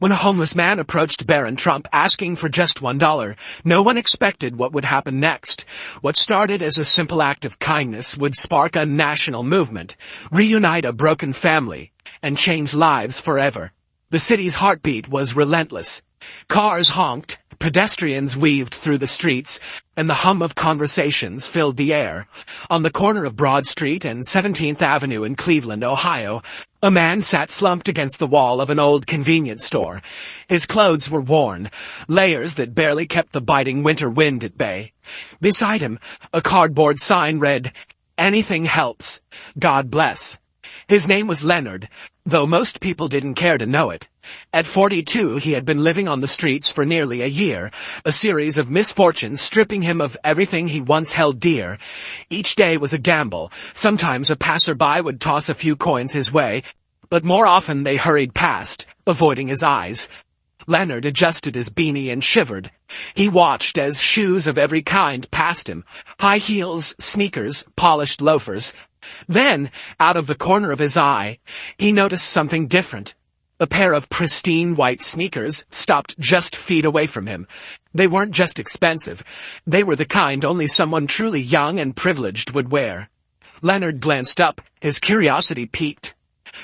When a homeless man approached Barron Trump asking for just $1, no one expected what would happen next. What started as a simple act of kindness would spark a national movement, reunite a broken family, and change lives forever. The city's heartbeat was relentless. Cars honked, pedestrians weaved through the streets, and the hum of conversations filled the air. On the corner of Broad Street and 17th Avenue in Cleveland, Ohio, a man sat slumped against the wall of an old convenience store. His clothes were worn, layers that barely kept the biting winter wind at bay. Beside him, a cardboard sign read, "Anything helps. God bless." His name was Leonard, though most people didn't care to know it. At 42, he had been living on the streets for nearly a year, a series of misfortunes stripping him of everything he once held dear. Each day was a gamble. Sometimes a passerby would toss a few coins his way, but more often they hurried past, avoiding his eyes. Leonard adjusted his beanie and shivered. He watched as shoes of every kind passed him, high heels, sneakers, polished loafers. Then, out of the corner of his eye, he noticed something different. A pair of pristine white sneakers stopped just feet away from him. They weren't just expensive. They were the kind only someone truly young and privileged would wear. Leonard glanced up, his curiosity piqued.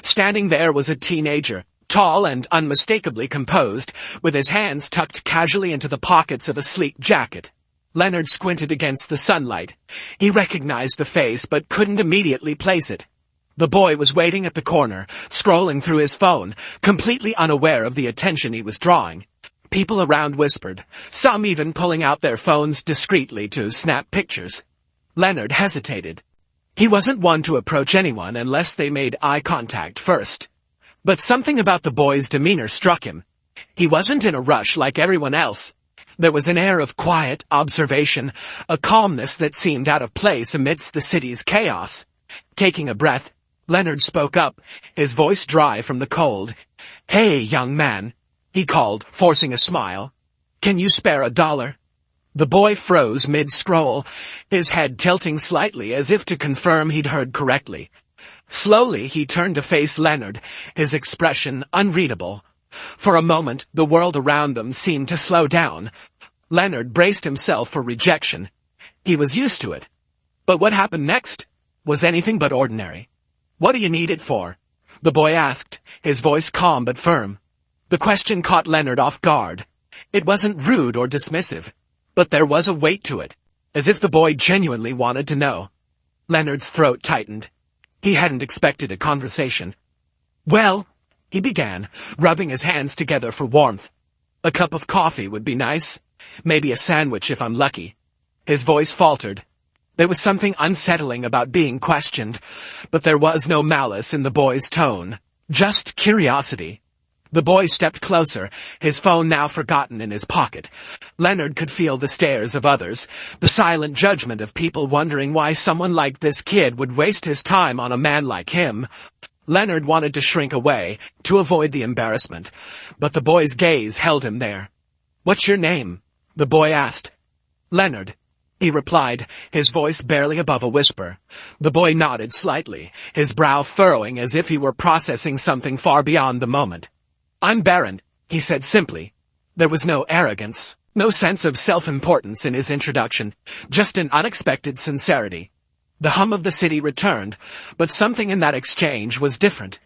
Standing there was a teenager, tall and unmistakably composed, with his hands tucked casually into the pockets of a sleek jacket. Leonard squinted against the sunlight. He recognized the face but couldn't immediately place it. The boy was waiting at the corner, scrolling through his phone, completely unaware of the attention he was drawing. People around whispered, some even pulling out their phones discreetly to snap pictures. Leonard hesitated. He wasn't one to approach anyone unless they made eye contact first. But something about the boy's demeanor struck him. He wasn't in a rush like everyone else. There was an air of quiet observation, a calmness that seemed out of place amidst the city's chaos. Taking a breath, Leonard spoke up, his voice dry from the cold. "Hey, young man," he called, forcing a smile. "Can you spare $1?" The boy froze mid-scroll, his head tilting slightly as if to confirm he'd heard correctly. Slowly, he turned to face Leonard, his expression unreadable. For a moment, the world around them seemed to slow down. Leonard braced himself for rejection. He was used to it. But what happened next was anything but ordinary. "What do you need it for?" the boy asked, his voice calm but firm. The question caught Leonard off guard. It wasn't rude or dismissive, but there was a weight to it, as if the boy genuinely wanted to know. Leonard's throat tightened. He hadn't expected a conversation. "Well," he began, rubbing his hands together for warmth. "A cup of coffee would be nice. Maybe a sandwich if I'm lucky." His voice faltered. There was something unsettling about being questioned, but there was no malice in the boy's tone, just curiosity. The boy stepped closer, his phone now forgotten in his pocket. Leonard could feel the stares of others, the silent judgment of people wondering why someone like this kid would waste his time on a man like him. Leonard wanted to shrink away, to avoid the embarrassment, but the boy's gaze held him there. "What's your name?" the boy asked. "Leonard," he replied, his voice barely above a whisper. The boy nodded slightly, his brow furrowing as if he were processing something far beyond the moment. "I'm Barron," he said simply. There was no arrogance, no sense of self-importance in his introduction, just an unexpected sincerity. The hum of the city returned, but something in that exchange was different.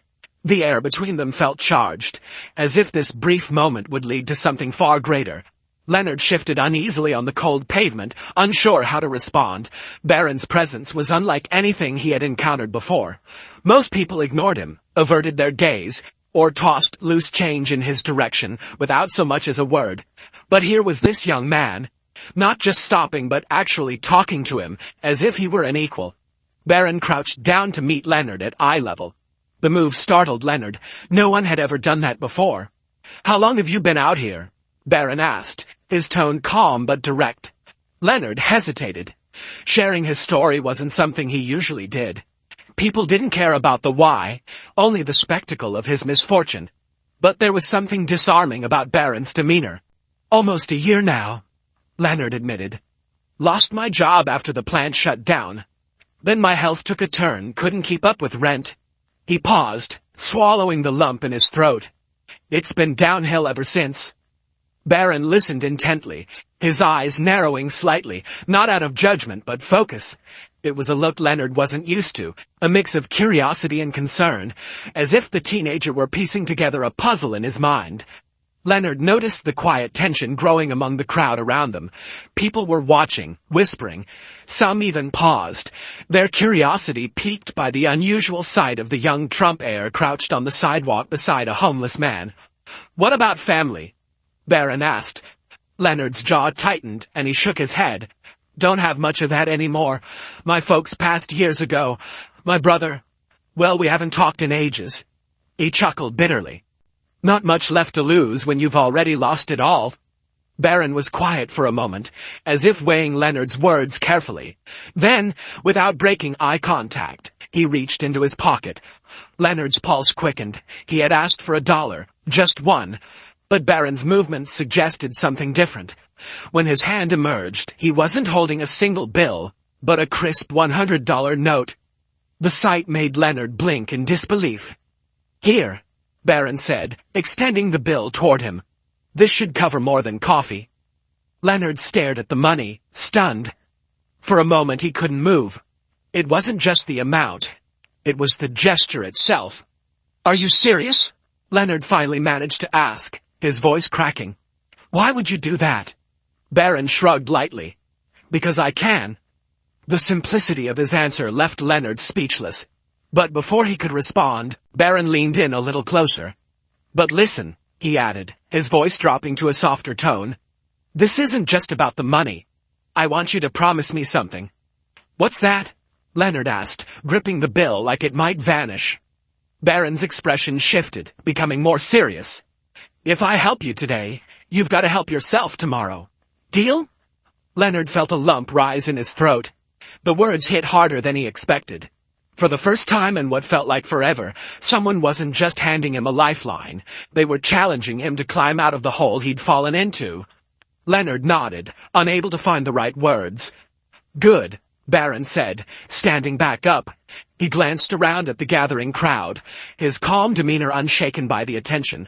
The air between them felt charged, as if this brief moment would lead to something far greater. Leonard shifted uneasily on the cold pavement, unsure how to respond. Barron's presence was unlike anything he had encountered before. Most people ignored him, averted their gaze, or tossed loose change in his direction without so much as a word. But here was this young man, not just stopping but actually talking to him, as if he were an equal. Barron crouched down to meet Leonard at eye level. The move startled Leonard. No one had ever done that before. "How long have you been out here?" Barron asked, his tone calm but direct. Leonard hesitated. Sharing his story wasn't something he usually did. People didn't care about the why, only the spectacle of his misfortune. But there was something disarming about Barron's demeanor. "Almost a year now," Leonard admitted. "Lost my job after the plant shut down. Then my health took a turn, couldn't keep up with rent." He paused, swallowing the lump in his throat. It's been downhill ever since. Barron listened intently, his eyes narrowing slightly, not out of judgment but focus. It was a look Leonard wasn't used to, a mix of curiosity and concern, as if the teenager were piecing together a puzzle in his mind. Leonard noticed the quiet tension growing among the crowd around them. People were watching, whispering. Some even paused, their curiosity piqued by the unusual sight of the young Trump heir crouched on the sidewalk beside a homeless man. "What about family?" Barron asked. Leonard's jaw tightened, and he shook his head. "Don't have much of that anymore. My folks passed years ago. My brother, well, we haven't talked in ages." He chuckled bitterly. "Not much left to lose when you've already lost it all." Barron was quiet for a moment, as if weighing Leonard's words carefully. Then, without breaking eye contact, he reached into his pocket. Leonard's pulse quickened. He had asked for $1, just one. But Barron's movements suggested something different. When his hand emerged, he wasn't holding a single bill, but a crisp $100 note. The sight made Leonard blink in disbelief. "Here," Barron said, extending the bill toward him. "This should cover more than coffee." Leonard stared at the money, stunned. For a moment he couldn't move. It wasn't just the amount. It was the gesture itself. "Are you serious?" Leonard finally managed to ask, his voice cracking. "Why would you do that?" Barron shrugged lightly. "Because I can." The simplicity of his answer left Leonard speechless. But before he could respond, Barron leaned in a little closer. "But listen," he added, his voice dropping to a softer tone. "This isn't just about the money. I want you to promise me something." "What's that?" Leonard asked, gripping the bill like it might vanish. Barron's expression shifted, becoming more serious. "If I help you today, you've got to help yourself tomorrow. Deal?" Leonard felt a lump rise in his throat. The words hit harder than he expected. For the first time in what felt like forever, someone wasn't just handing him a lifeline. They were challenging him to climb out of the hole he'd fallen into. Leonard nodded, unable to find the right words. "Good," Barron said, standing back up. He glanced around at the gathering crowd, his calm demeanor unshaken by the attention.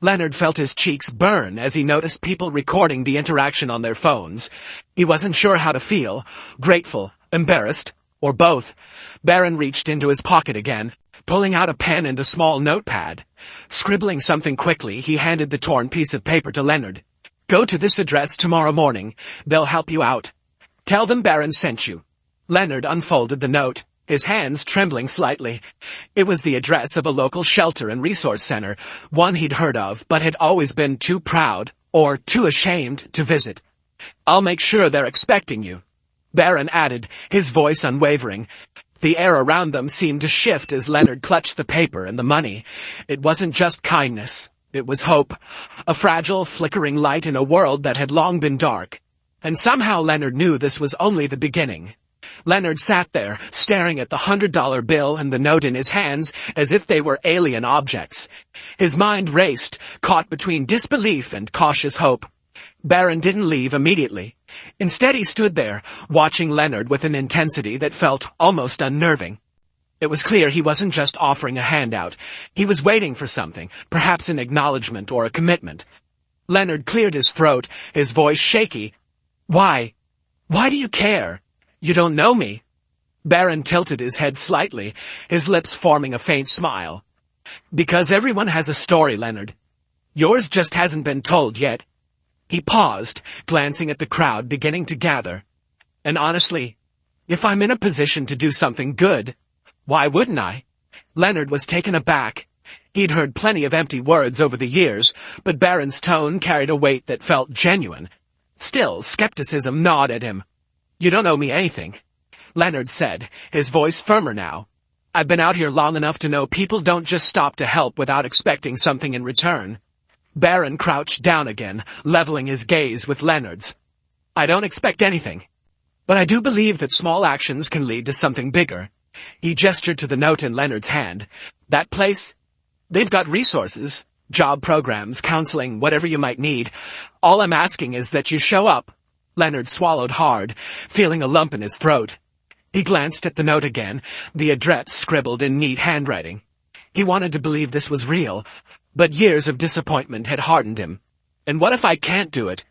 Leonard felt his cheeks burn as he noticed people recording the interaction on their phones. He wasn't sure how to feel, grateful, embarrassed, or both. Barron reached into his pocket again, pulling out a pen and a small notepad. Scribbling something quickly, he handed the torn piece of paper to Leonard. "Go to this address tomorrow morning. They'll help you out. Tell them Barron sent you." Leonard unfolded the note, his hands trembling slightly. It was the address of a local shelter and resource center, one he'd heard of but had always been too proud, or too ashamed, to visit. "I'll make sure they're expecting you," Barron added, his voice unwavering. The air around them seemed to shift as Leonard clutched the paper and the money. It wasn't just kindness. It was hope, a fragile, flickering light in a world that had long been dark. And somehow Leonard knew this was only the beginning. Leonard sat there, staring at the $100 bill and the note in his hands as if they were alien objects. His mind raced, caught between disbelief and cautious hope. Barron didn't leave immediately. Instead, he stood there, watching Leonard with an intensity that felt almost unnerving. It was clear he wasn't just offering a handout. He was waiting for something, perhaps an acknowledgement or a commitment. Leonard cleared his throat, his voice shaky. "Why? Why do you care? You don't know me." Barron tilted his head slightly, his lips forming a faint smile. "Because everyone has a story, Leonard. Yours just hasn't been told yet." He paused, glancing at the crowd beginning to gather. "And honestly, if I'm in a position to do something good, why wouldn't I?" Leonard was taken aback. He'd heard plenty of empty words over the years, but Barron's tone carried a weight that felt genuine. Still, skepticism gnawed at him. "You don't owe me anything," Leonard said, his voice firmer now. "I've been out here long enough to know people don't just stop to help without expecting something in return." Barron crouched down again, leveling his gaze with Leonard's. "I don't expect anything. But I do believe that small actions can lead to something bigger." He gestured to the note in Leonard's hand. "That place? They've got resources, job programs, counseling, whatever you might need. All I'm asking is that you show up." Leonard swallowed hard, feeling a lump in his throat. He glanced at the note again, the address scribbled in neat handwriting. He wanted to believe this was real, But years of disappointment had hardened him. And what if I can't do it?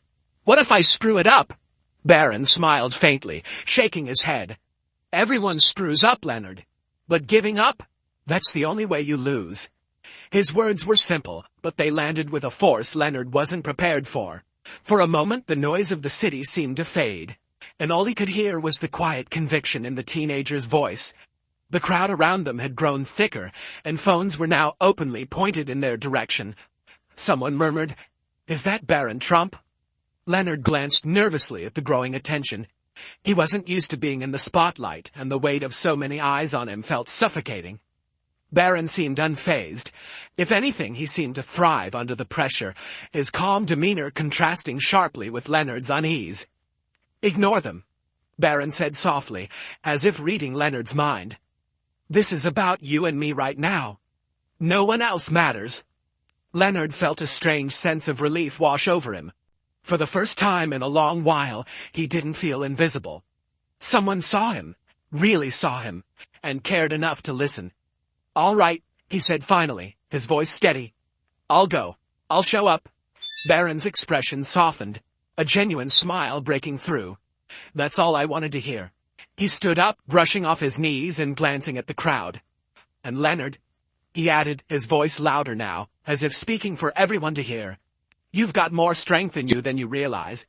What if I screw it up? Barron smiled faintly, shaking his head. Everyone screws up, Leonard. But giving up? That's the only way you lose. His words were simple, but they landed with a force Leonard wasn't prepared for. For a moment, the noise of the city seemed to fade, and all he could hear was the quiet conviction in the teenager's voice. The crowd around them had grown thicker, and phones were now openly pointed in their direction. Someone murmured, "Is that Barron Trump?" Leonard glanced nervously at the growing attention. He wasn't used to being in the spotlight, and the weight of so many eyes on him felt suffocating. Barron seemed unfazed. If anything, he seemed to thrive under the pressure, his calm demeanor contrasting sharply with Leonard's unease. "Ignore them," Barron said softly, as if reading Leonard's mind. "This is about you and me right now. No one else matters." Leonard felt a strange sense of relief wash over him. For the first time in a long while, he didn't feel invisible. Someone saw him, really saw him, and cared enough to listen. "All right," he said finally, his voice steady. "I'll go. I'll show up." Barron's expression softened, a genuine smile breaking through. "That's all I wanted to hear." He stood up, brushing off his knees and glancing at the crowd. "And Leonard," he added, his voice louder now, as if speaking for everyone to hear, "you've got more strength in you than you realize.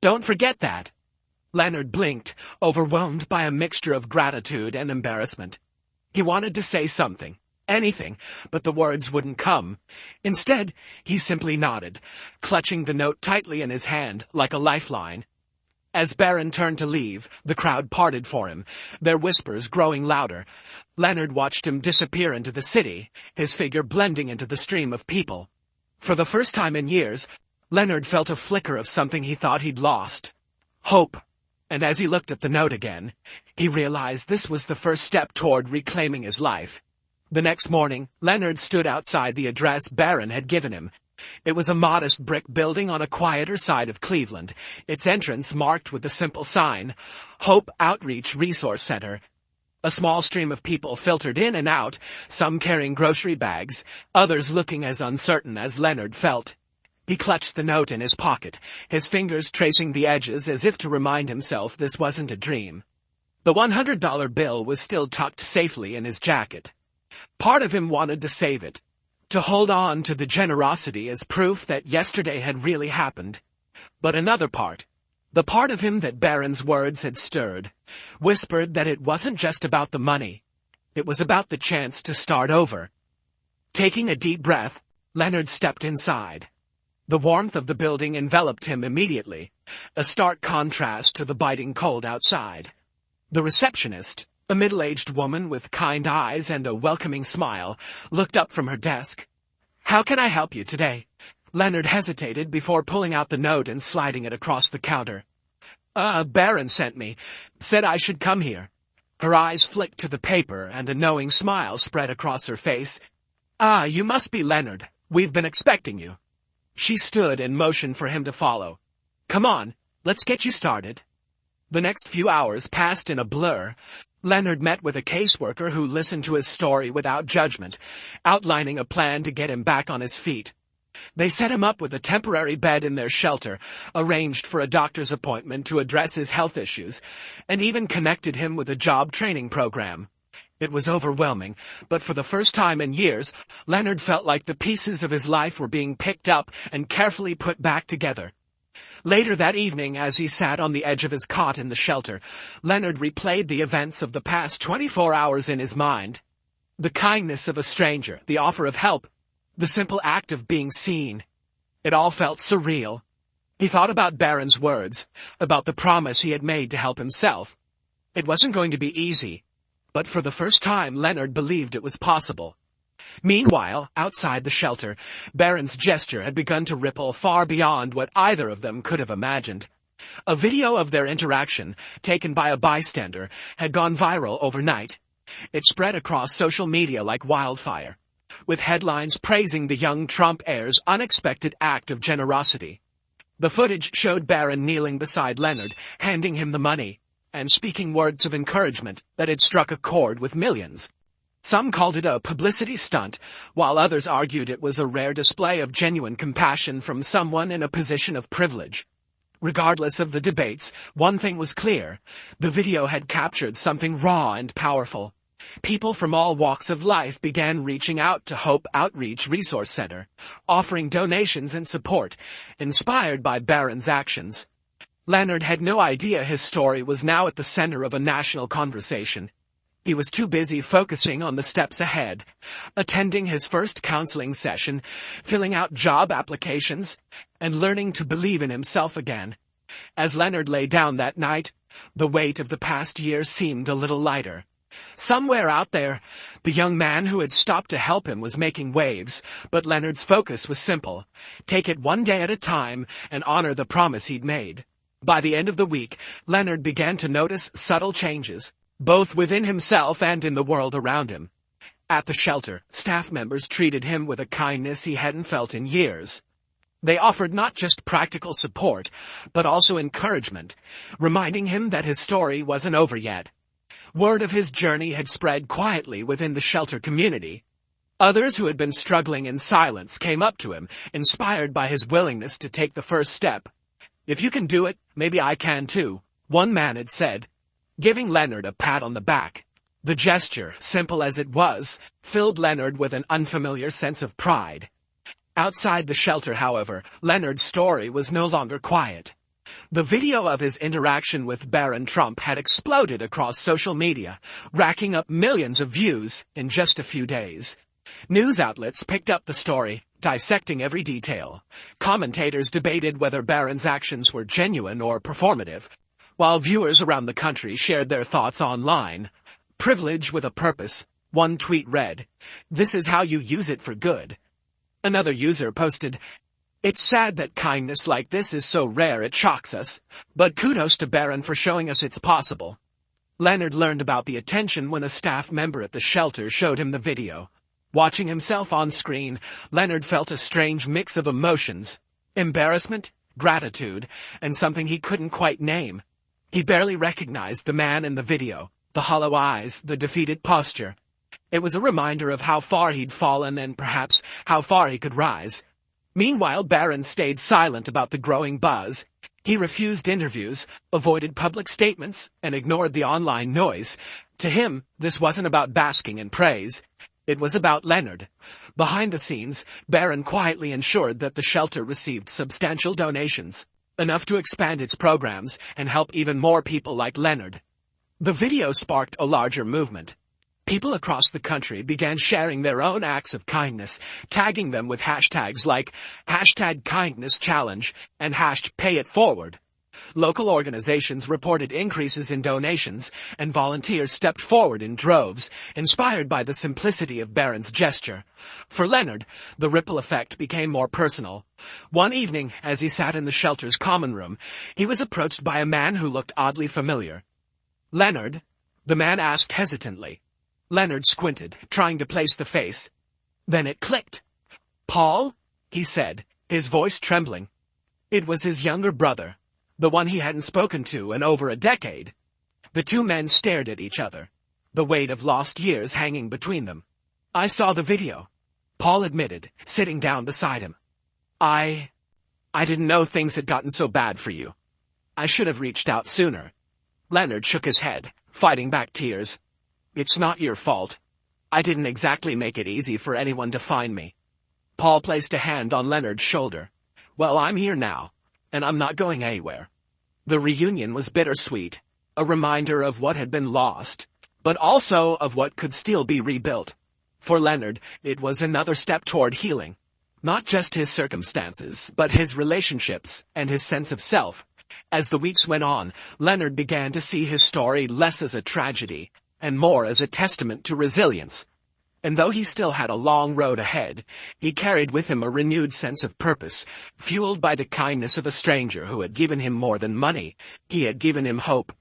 Don't forget that." Leonard blinked, overwhelmed by a mixture of gratitude and embarrassment. He wanted to say something, anything, but the words wouldn't come. Instead, he simply nodded, clutching the note tightly in his hand, like a lifeline. As Barron turned to leave, the crowd parted for him, their whispers growing louder. Leonard watched him disappear into the city, his figure blending into the stream of people. For the first time in years, Leonard felt a flicker of something he thought he'd lost. Hope. And as he looked at the note again, he realized this was the first step toward reclaiming his life. The next morning, Leonard stood outside the address Barron had given him. It was a modest brick building on a quieter side of Cleveland, its entrance marked with the simple sign, Hope Outreach Resource Center. A small stream of people filtered in and out, some carrying grocery bags, others looking as uncertain as Leonard felt. He clutched the note in his pocket, his fingers tracing the edges as if to remind himself this wasn't a dream. The $100 bill was still tucked safely in his jacket. Part of him wanted to save it, to hold on to the generosity as proof that yesterday had really happened. But another part, the part of him that Barron's words had stirred, whispered that it wasn't just about the money. It was about the chance to start over. Taking a deep breath, Leonard stepped inside. The warmth of the building enveloped him immediately, a stark contrast to the biting cold outside. The receptionist, a middle-aged woman with kind eyes and a welcoming smile, looked up from her desk. "How can I help you today?" Leonard hesitated before pulling out the note and sliding it across the counter. Barron sent me, said I should come here." Her eyes flicked to the paper and a knowing smile spread across her face. You must be Leonard. We've been expecting you." She stood and motioned for him to follow. "Come on, let's get you started." The next few hours passed in a blur. Leonard met with a caseworker who listened to his story without judgment, outlining a plan to get him back on his feet. They set him up with a temporary bed in their shelter, arranged for a doctor's appointment to address his health issues, and even connected him with a job training program. It was overwhelming, but for the first time in years, Leonard felt like the pieces of his life were being picked up and carefully put back together. Later that evening, as he sat on the edge of his cot in the shelter, Leonard replayed the events of the past 24 hours in his mind. The kindness of a stranger, the offer of help, the simple act of being seen. It all felt surreal. He thought about Barron's words, about the promise he had made to help himself. It wasn't going to be easy, but for the first time Leonard believed it was possible. Meanwhile, outside the shelter, Barron's gesture had begun to ripple far beyond what either of them could have imagined. A video of their interaction, taken by a bystander, had gone viral overnight. It spread across social media like wildfire, with headlines praising the young Trump heir's unexpected act of generosity. The footage showed Barron kneeling beside Leonard, handing him the money, and speaking words of encouragement that had struck a chord with millions. Some called it a publicity stunt, while others argued it was a rare display of genuine compassion from someone in a position of privilege. Regardless of the debates, one thing was clear. The video had captured something raw and powerful. People from all walks of life began reaching out to Hope Outreach Resource Center, offering donations and support, inspired by Barron's actions. Leonard had no idea his story was now at the center of a national conversation. He was too busy focusing on the steps ahead, attending his first counseling session, filling out job applications, and learning to believe in himself again. As Leonard lay down that night, the weight of the past year seemed a little lighter. Somewhere out there, the young man who had stopped to help him was making waves, but Leonard's focus was simple. Take it one day at a time and honor the promise he'd made. By the end of the week, Leonard began to notice subtle changes, both within himself and in the world around him. At the shelter, staff members treated him with a kindness he hadn't felt in years. They offered not just practical support, but also encouragement, reminding him that his story wasn't over yet. Word of his journey had spread quietly within the shelter community. Others who had been struggling in silence came up to him, inspired by his willingness to take the first step. "If you can do it, maybe I can too," one man had said, giving Leonard a pat on the back. The gesture, simple as it was, filled Leonard with an unfamiliar sense of pride. Outside the shelter, however, Leonard's story was no longer quiet. The video of his interaction with Barron Trump had exploded across social media, racking up millions of views in just a few days. News outlets picked up the story, dissecting every detail. Commentators debated whether Barron's actions were genuine or performative, while viewers around the country shared their thoughts online. "Privilege with a purpose," one tweet read. "This is how you use it for good." Another user posted, "It's sad that kindness like this is so rare it shocks us, but kudos to Barron for showing us it's possible." Leonard learned about the attention when a staff member at the shelter showed him the video. Watching himself on screen, Leonard felt a strange mix of emotions: embarrassment, gratitude, and something he couldn't quite name. He barely recognized the man in the video, the hollow eyes, the defeated posture. It was a reminder of how far he'd fallen and perhaps how far he could rise. Meanwhile, Barron stayed silent about the growing buzz. He refused interviews, avoided public statements, and ignored the online noise. To him, this wasn't about basking in praise. It was about Leonard. Behind the scenes, Barron quietly ensured that the shelter received substantial donations, enough to expand its programs and help even more people like Leonard. The video sparked a larger movement. People across the country began sharing their own acts of kindness, tagging them with hashtags like #KindnessChallenge and #PayItForward. Local organizations reported increases in donations, and volunteers stepped forward in droves, inspired by the simplicity of Barron's gesture. For Leonard, the ripple effect became more personal. One evening, as he sat in the shelter's common room, he was approached by a man who looked oddly familiar. "Leonard?" the man asked hesitantly. Leonard squinted, trying to place the face. Then it clicked. "Paul?" he said, his voice trembling. It was his younger brother, the one he hadn't spoken to in over a decade. The two men stared at each other, the weight of lost years hanging between them. "I saw the video," Paul admitted, sitting down beside him. I didn't know things had gotten so bad for you. I should have reached out sooner." Leonard shook his head, fighting back tears. "It's not your fault. I didn't exactly make it easy for anyone to find me." Paul placed a hand on Leonard's shoulder. "Well, I'm here now, and I'm not going anywhere." The reunion was bittersweet, a reminder of what had been lost, but also of what could still be rebuilt. For Leonard, it was another step toward healing. Not just his circumstances, but his relationships and his sense of self. As the weeks went on, Leonard began to see his story less as a tragedy and more as a testament to resilience. And though he still had a long road ahead, he carried with him a renewed sense of purpose, fueled by the kindness of a stranger who had given him more than money. He had given him hope.